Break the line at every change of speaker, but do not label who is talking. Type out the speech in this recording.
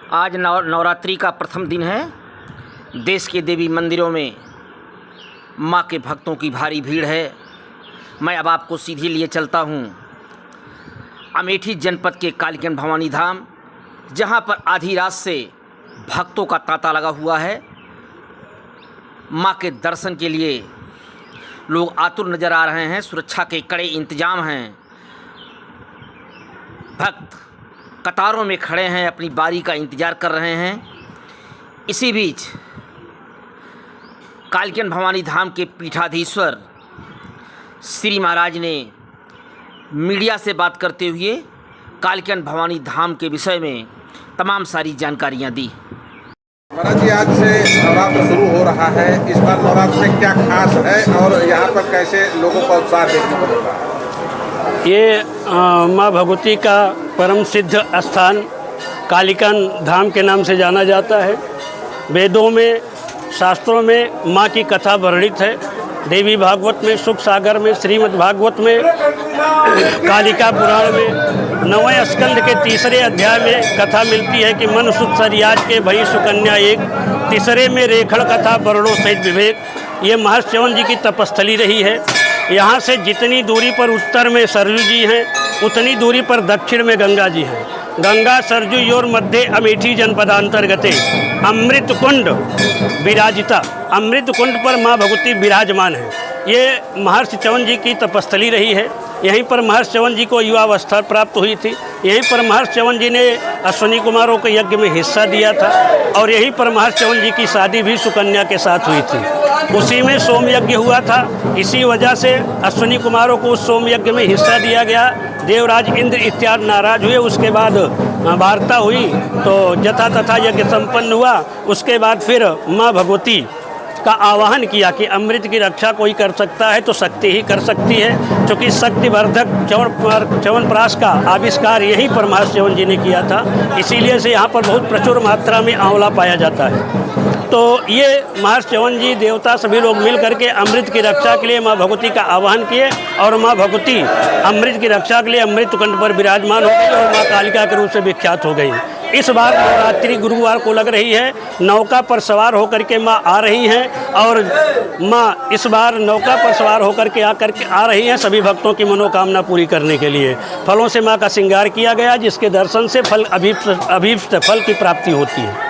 आज नवरात्रि का प्रथम दिन है। देश के देवी मंदिरों में माँ के भक्तों की भारी भीड़ है। मैं अब आपको सीधे लिए चलता हूँ अमेठी जनपद के कालिकन भवानी धाम, जहाँ पर आधी रात से भक्तों का तांता लगा हुआ है। माँ के दर्शन के लिए लोग आतुर नज़र आ रहे हैं। सुरक्षा के कड़े इंतजाम हैं। भक्त कतारों में खड़े हैं, अपनी बारी का इंतज़ार कर रहे हैं। इसी बीच कालिकन भवानी धाम के पीठाधीश्वर श्री महाराज ने मीडिया से बात करते हुए कालिकन भवानी धाम के विषय में तमाम सारी जानकारियां दी।
महाराज जी, आज से नवरात्र शुरू हो रहा है। इस बार नवरात्र में क्या खास है और यहाँ पर कैसे लोगों का उत्साह देखने को मिल रहा है?
ये माँ भगवती का परम सिद्ध स्थान कालिकन धाम के नाम से जाना जाता है। वेदों में, शास्त्रों में माँ की कथा वर्णित है। देवी भागवत में, सुख सागर में, श्रीमद् भागवत में, कालिका पुराण में 9वें स्कंद के 3रे अध्याय में कथा मिलती है कि मन सुत सरियाज के भई सुकन्या एक, तीसरे में रेखड़ कथा वर्णों सहित विवेक। ये महर्षि च्यवन जी की तपस्थली रही है। यहाँ से जितनी दूरी पर उत्तर में सरयू जी हैं, उतनी दूरी पर दक्षिण में गंगा जी हैं। गंगा सरजू योर मध्य अमेठी जनपदांतर्गते अमृत कुंड विराजिता। अमृत कुंड पर माँ भगवती विराजमान है। ये महर्षि च्यवन जी की तपस्थली रही है। यहीं पर महर्षि च्यवन जी को युवावस्था प्राप्त हुई थी। यहीं पर महर्षि च्यवन जी ने अश्विनी कुमारों के यज्ञ में हिस्सा दिया था और यहीं पर महर्षि च्यवन जी की शादी भी सुकन्या के साथ हुई थी। उसी में सोम यज्ञ हुआ था। इसी वजह से अश्विनी कुमारों को उस सोम यज्ञ में हिस्सा दिया गया। देवराज इंद्र इत्यादि नाराज हुए। उसके बाद वार्ता हुई तो यथा तथा यज्ञ संपन्न हुआ। उसके बाद फिर माँ भगवती का आवाहन किया कि अमृत की रक्षा कोई कर सकता है तो शक्ति ही कर सकती है, क्योंकि शक्तिवर्धक च्यवनप्राश का आविष्कार यहीं पर महर्षि च्यवन जी ने किया था। इसीलिए से यहाँ पर बहुत प्रचुर मात्रा में आंवला पाया जाता है। तो ये महर्षि च्यवन जी, देवता, सभी लोग मिल करके अमृत की रक्षा के लिए माँ भगवती का आह्वान किए और माँ भगवती अमृत की रक्षा के लिए अमृत कुंड पर विराजमान हो गई और माँ कालिका के रूप से विख्यात हो गई। इस बार नवरात्रि गुरुवार को लग रही है। नौका पर सवार होकर के माँ आ रही हैं और माँ इस बार नौका पर सवार होकर के आ रही हैं सभी भक्तों की मनोकामना पूरी करने के लिए। फलों से माँ का श्रृंगार किया गया, जिसके दर्शन से अभीष्ट फल की प्राप्ति होती है।